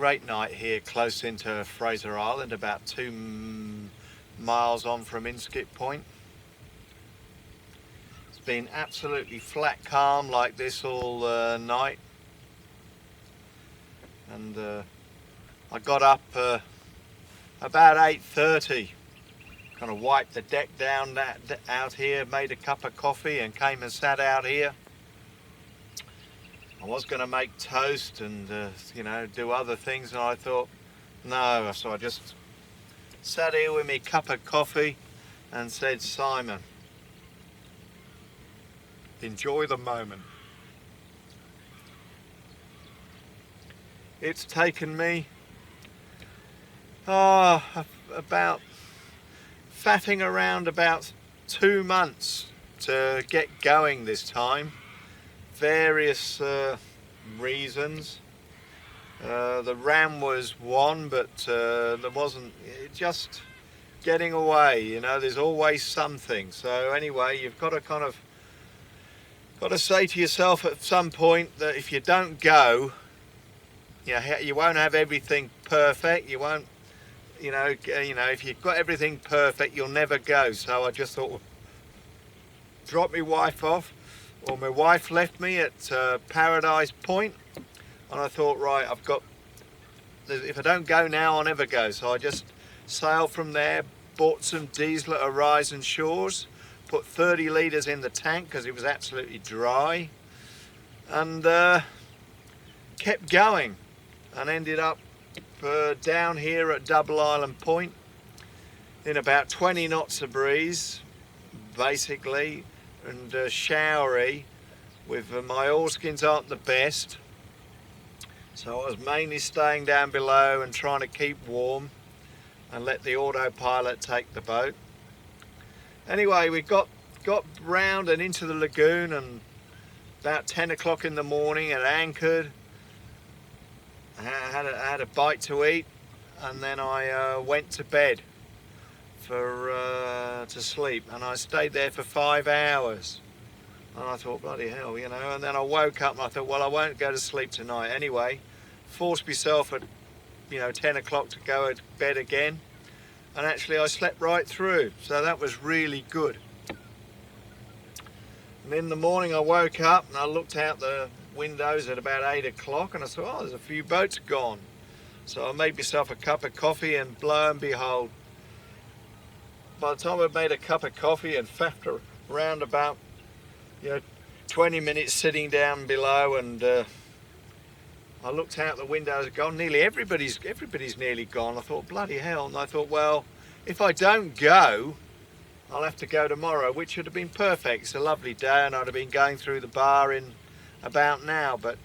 Great night here close into Fraser Island, about 2 miles on from Inskip Point. It's been absolutely flat calm like this all night, and I got up about 8:30, kind of wiped the deck down out here, made a cup of coffee and came and sat out here. I was going to make toast and do other things, and I thought no, so I just sat here with my cup of coffee and said, Simon, enjoy the moment. It's taken me about faffing around about 2 months to get going this time. Various reasons. The ram was one, but there wasn't, just getting away, there's always something. So anyway, you've got to say to yourself at some point that if you don't go, you won't have everything perfect. You won't, if you've got everything perfect, you'll never go. So I just thought, drop my wife off. Well, my wife left me at Paradise Point, and I thought, right, if I don't go now, I'll never go. So I just sailed from there, bought some diesel at Horizon Shores, put 30 litres in the tank because it was absolutely dry, and kept going, and ended up down here at Double Island Point in about 20 knots of breeze, basically, and showery, with my oilskins aren't the best, so I was mainly staying down below and trying to keep warm and let the autopilot take the boat. Anyway, we got round and into the lagoon, and about 10 o'clock in the morning and anchored. I had a bite to eat, and then I went to bed to sleep, and I stayed there for 5 hours, and I thought, bloody hell, and then I woke up and I thought, well, I won't go to sleep tonight anyway. Forced myself at 10 o'clock to go to bed again, and actually I slept right through, so that was really good. And in the morning I woke up and I looked out the windows at about 8 o'clock, and I thought, oh, there's a few boats gone. So I made myself a cup of coffee, and lo and behold, by the time I'd made a cup of coffee and faffed around about 20 minutes sitting down below, and I looked out the windows and gone, nearly everybody's nearly gone. I thought, bloody hell. And I thought, well, if I don't go, I'll have to go tomorrow, which would have been perfect. It's a lovely day, and I'd have been going through the bar in about now, but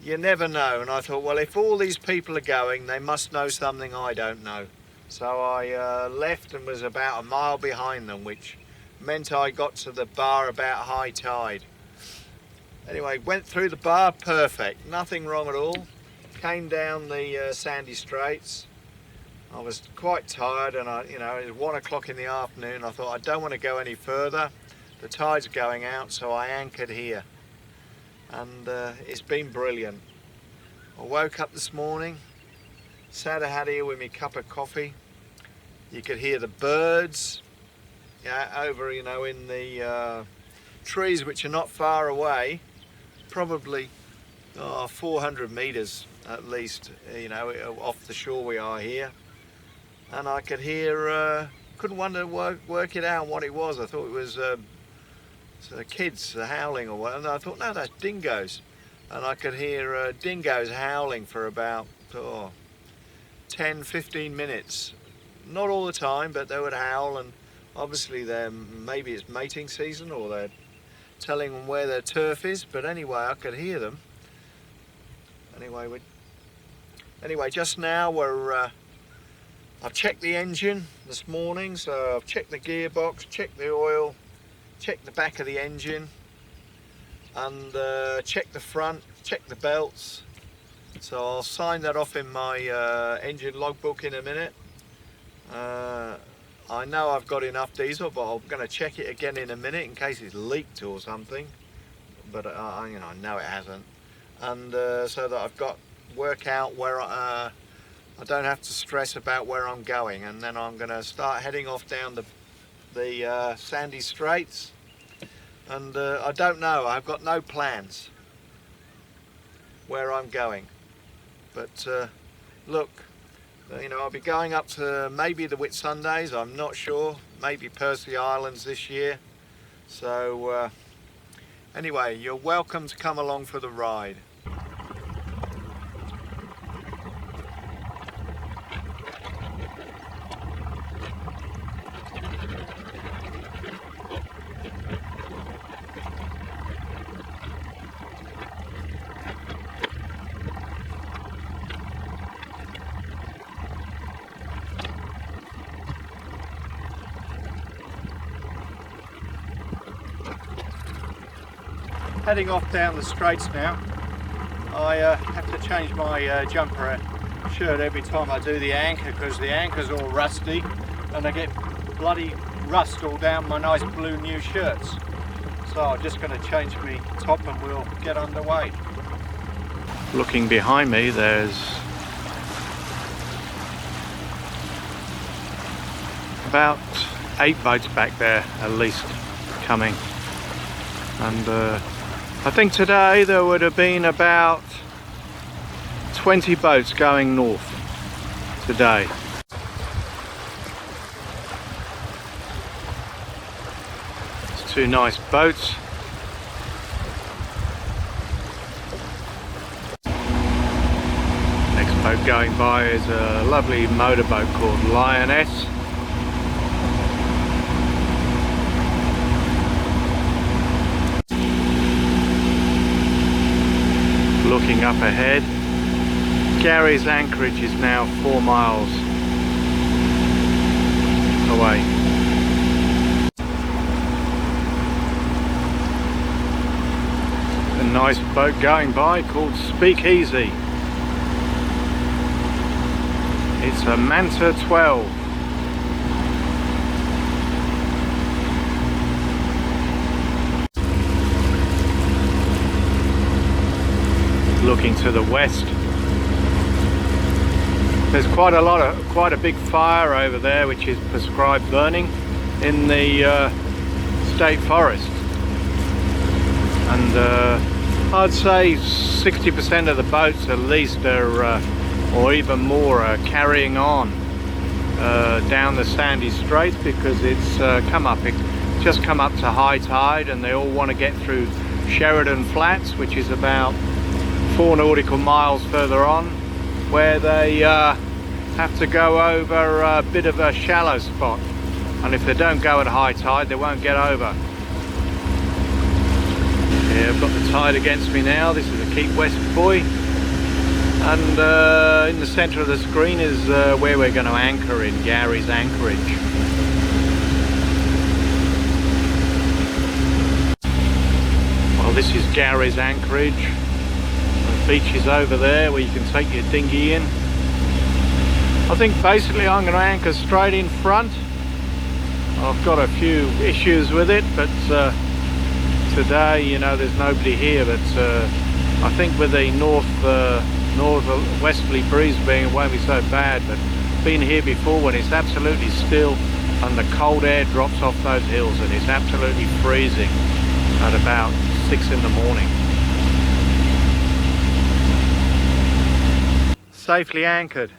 you never know. And I thought, well, if all these people are going, they must know something I don't know. So I left and was about a mile behind them, which meant I got to the bar about high tide. Anyway, went through the bar, perfect, nothing wrong at all. Came down the Sandy Striates. I was quite tired, and it was 1 o'clock in the afternoon. I thought, I don't want to go any further. The tide's going out, so I anchored here, and it's been brilliant. I woke up this morning, sat out here with my cup of coffee. You could hear the birds over, in the trees, which are not far away, probably 400 metres at least, off the shore we are here. And I could hear, couldn't work it out what it was. I thought it was the kids howling or what, and I thought, no, that's dingoes. And I could hear dingoes howling for about 10-15 minutes. Not all the time, but they would howl, and obviously maybe it's mating season, or they're telling them where their turf is. But anyway, I could hear them. Anyway, just now I've checked the engine this morning, so I've checked the gearbox, checked the oil, checked the back of the engine, and checked the front, checked the belts. So I'll sign that off in my engine logbook in a minute. I know I've got enough diesel, but I'm going to check it again in a minute in case it's leaked or something. But I know it hasn't. And so that I've got work out where I don't have to stress about where I'm going, and then I'm going to start heading off down the Sandy Striates, and I don't know, I've got no plans where I'm going, but look, you know, I'll be going up to maybe the Whitsundays, I'm not sure, maybe Fraser Islands this year. So anyway, you're welcome to come along for the ride. Heading off down the Straits now. I have to change my jumper shirt every time I do the anchor, because the anchor's all rusty and I get bloody rust all down my nice blue new shirts. So I'm just going to change my top and we'll get underway. Looking behind me, there's about 8 boats back there at least coming, and I think today there would have been about 20 boats going north today. It's 2 nice boats. Next boat going by is a lovely motorboat called Lioness. Looking up ahead, Garry's Anchorage is now 4 miles away. A nice boat going by called Speakeasy. It's a Manta 12. Looking to the west, there's quite a big fire over there which is prescribed burning in the state forest, and I'd say 60% of the boats at least are, or even more, are carrying on down the Sandy Straits, because it's just come up to high tide, and they all want to get through Sheridan Flats, which is about 4 nautical miles further on, where they have to go over a bit of a shallow spot, and if they don't go at high tide they won't get over. Yeah, I've got the tide against me now. This is a Keep West buoy, and in the centre of the screen is where we're going to anchor in Garry's Anchorage. Well, this is Garry's Anchorage. Beach is over there where you can take your dinghy in. I think basically I'm going to anchor straight in front. I've got a few issues with it, but today, you know, there's nobody here, but I think with the northwesterly breeze being, it won't be so bad. But been here before when it's absolutely still and the cold air drops off those hills, and it's absolutely freezing at about 6 in the morning. Safely anchored.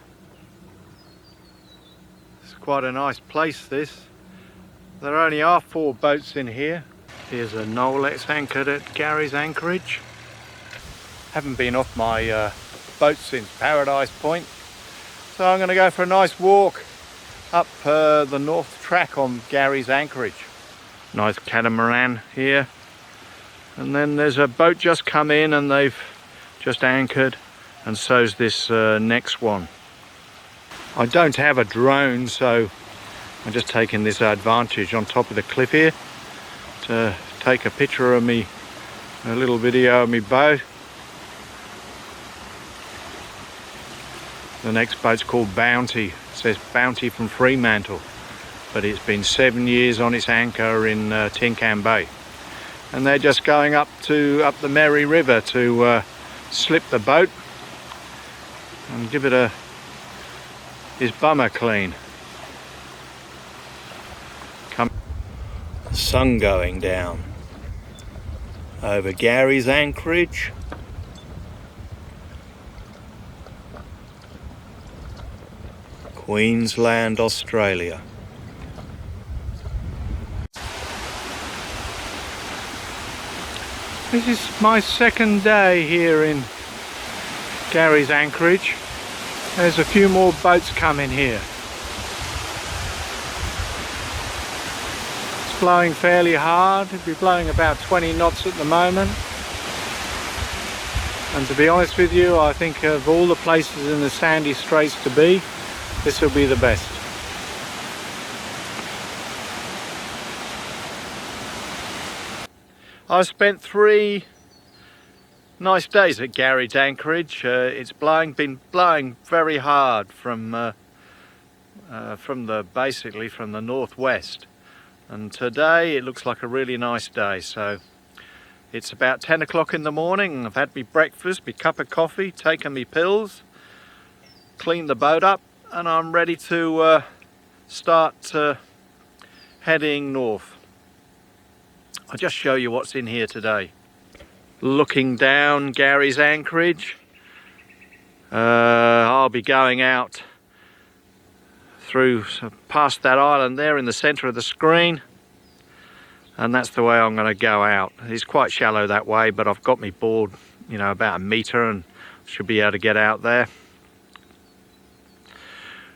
It's quite a nice place, this. There only are 4 boats in here. Here's a Nolex anchored at Garry's Anchorage. Haven't been off my boat since Paradise Point, so I'm going to go for a nice walk up the north track on Garry's Anchorage. Nice catamaran here, and then there's a boat just come in and they've just anchored, and so's this next one. I don't have a drone, so I'm just taking this advantage on top of the cliff here to take a picture of me, a little video of me boat. The next boat's called Bounty. It says Bounty from Fremantle, but it's been 7 years on its anchor in Tin Can Bay, and they're just going up the Merry River to slip the boat and give it his bummer clean. The sun going down over Garry's Anchorage. Queensland, Australia. This is my second day here in Garry's Anchorage. There's a few more boats coming here. It's blowing fairly hard. It'll be blowing about 20 knots at the moment. And to be honest with you, I think of all the places in the Sandy Straits to be, this will be the best. I've spent 3 nice days at Garry's Anchorage. It's been blowing very hard from basically from the northwest, and today it looks like a really nice day. So it's about 10 o'clock in the morning. I've had my breakfast, my cup of coffee, taken my pills, cleaned the boat up, and I'm ready to start heading north. I'll just show you what's in here today. Looking down Garry's Anchorage, I'll be going out through past that island there in the center of the screen, and that's the way I'm going to go out. It's quite shallow that way, but I've got my board, you know, about 1 meter, and should be able to get out there.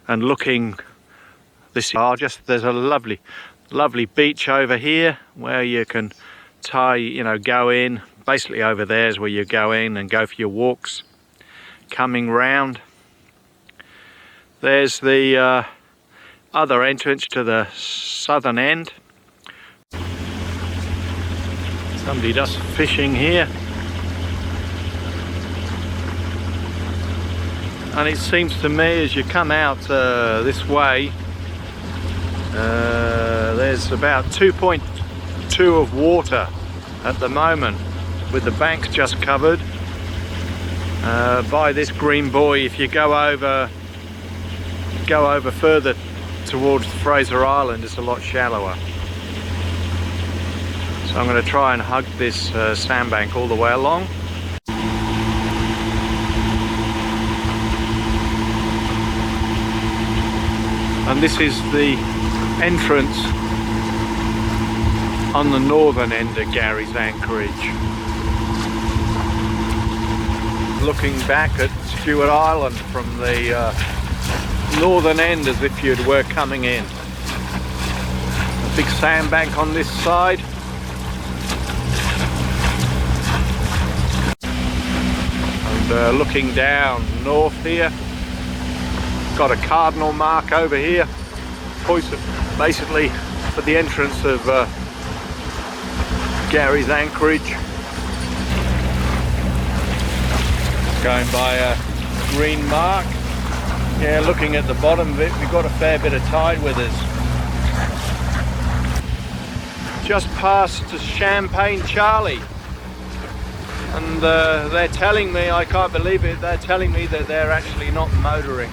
And looking this, there's a lovely beach over here where you can go in. Basically over there is where you go in and go for your walks. Coming round, there's the other entrance to the southern end. Somebody just fishing here. And it seems to me as you come out this way, there's about 2.2 of water at the moment, with the bank just covered by this green buoy. If you go over further towards Fraser Island, it's a lot shallower. So I'm going to try and hug this sandbank all the way along. And this is the entrance on the northern end of Garry's Anchorage. Looking back at Stewart Island from the northern end as if you were coming in. A big sandbank on this side. And looking down north here, got a cardinal mark over here, basically for the entrance of Garry's Anchorage. Going by a green mark. Yeah, looking at the bottom of it, we've got a fair bit of tide with us. Just past Champagne Charlie, and they're telling me, I can't believe it, they're telling me that they're actually not motoring.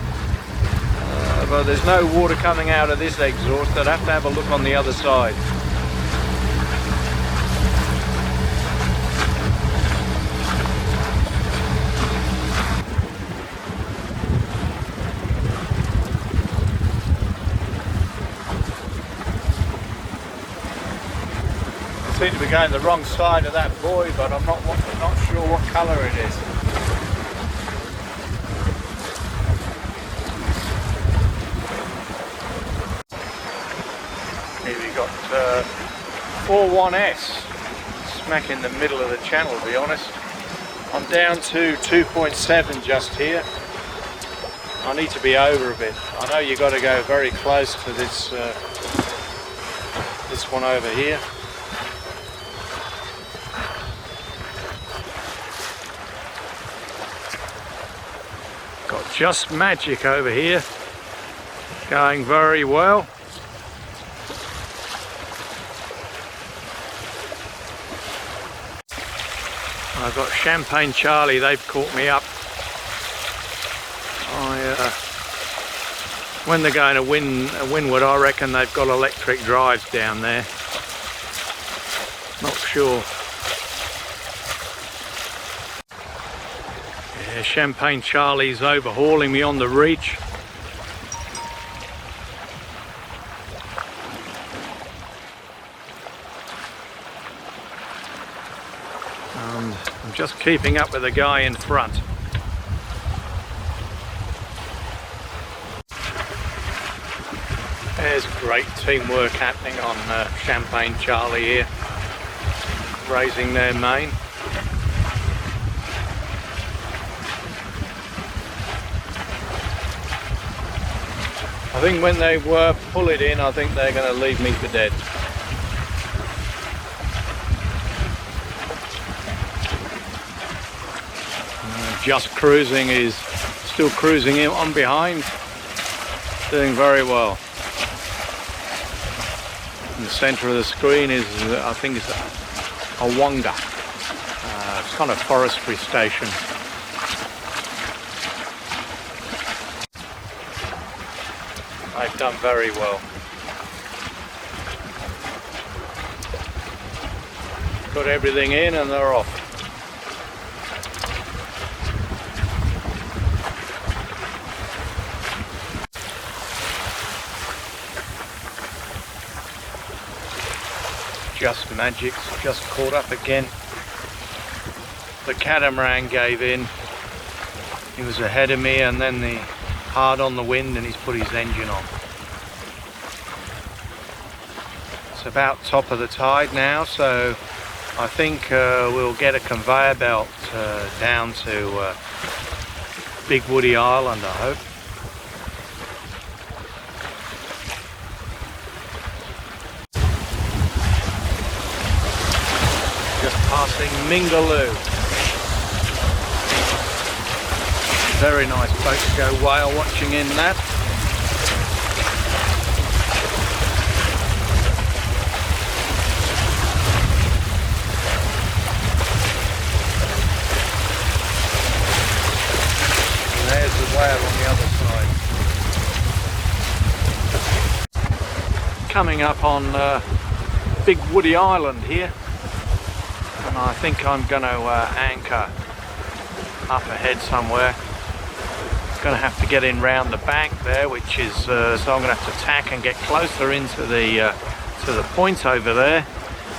But there's no water coming out of this exhaust. I'd have to have a look on the other side. I seem to be going the wrong side of that buoy, but I'm not sure what colour it is. Here we got 41S, smack in the middle of the channel, to be honest. I'm down to 2.7 just here. I need to be over a bit. I know you've got to go very close to this this one over here. Got Just Magic over here, going very well. I've got Champagne Charlie, they've caught me up. When they're going to windward, I reckon they've got electric drives down there. Not sure. Yeah, Champagne Charlie's overhauling me on the reach. And I'm just keeping up with the guy in front. There's great teamwork happening on Champagne Charlie here, raising their main. I think when they pull it in, I think they're going to leave me for dead. Just Cruising is still cruising in on behind, doing very well. In the centre of the screen is, I think it's a Wonga. It's kind of forestry station. They've done very well. Put everything in and they're off. Just Magic's just caught up again. The catamaran gave in. He was ahead of me, and then the hard on the wind, and he's put his engine on. It's about top of the tide now, so I think we'll get a conveyor belt down to Big Woody Island, I hope. Passing Mingaloo. Very nice boat to go whale watching in that. And there's the whale on the other side. Coming up on Big Woody Island here. And I think I'm going to anchor up ahead somewhere. Going to have to get in round the bank there, which is so I'm going to have to tack and get closer into the to the point over there,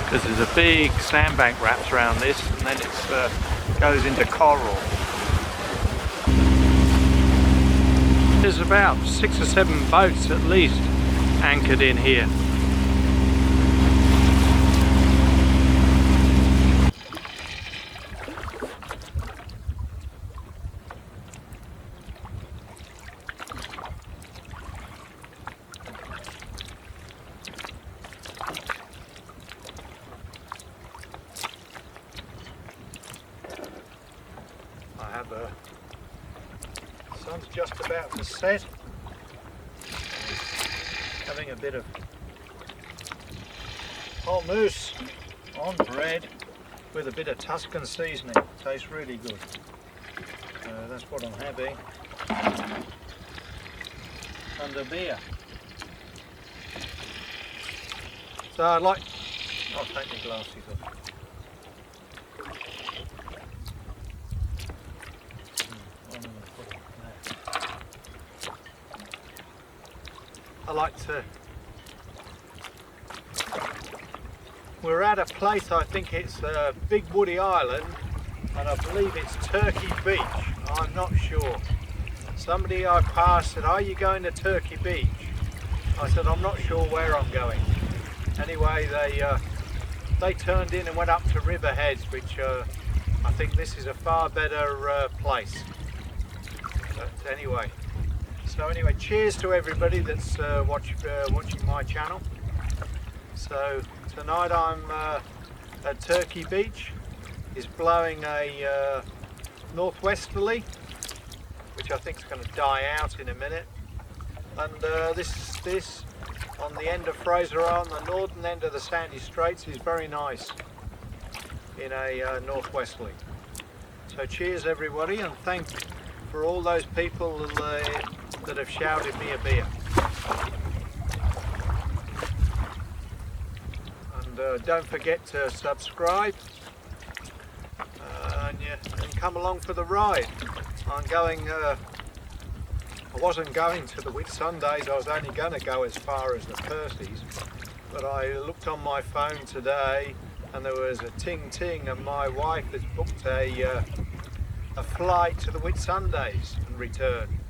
because there's a big sandbank wraps around this, and then it goes into coral. There's about 6 or 7 boats at least anchored in here. Sun's just about to set. Having a bit of whole moose on bread with a bit of Tuscan seasoning. Tastes really good. That's what I'm having. And a beer. So I'll take my glasses off. We're at a place, I think it's Big Woody Island, and I believe it's Turkey Beach. I'm not sure. Somebody I passed said, "Are you going to Turkey Beach?" I said, "I'm not sure where I'm going." Anyway, they turned in and went up to Riverheads, which I think this is a far better place. But anyway. So anyway, cheers to everybody that's watching my channel. So tonight I'm at Turkey Beach. It's blowing a northwesterly, which I think is going to die out in a minute. And this on the end of Fraser Island, the northern end of the Sandy Striates, is very nice in a northwesterly. So cheers everybody, and thank for all those people that have shouted me a beer. And don't forget to subscribe and come along for the ride. I wasn't going to the Whitsundays, I was only going to go as far as the Percys, but I looked on my phone today and there was a ting and my wife has booked a flight to the Whitsundays and return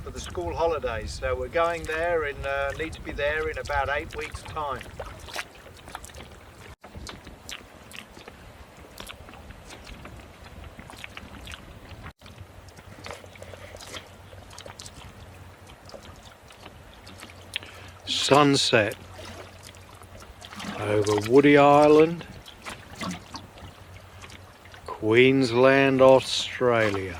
for the school holidays. So we're going there and need to be there in about 8 weeks' time. Sunset over Woody Island, Queensland, Australia.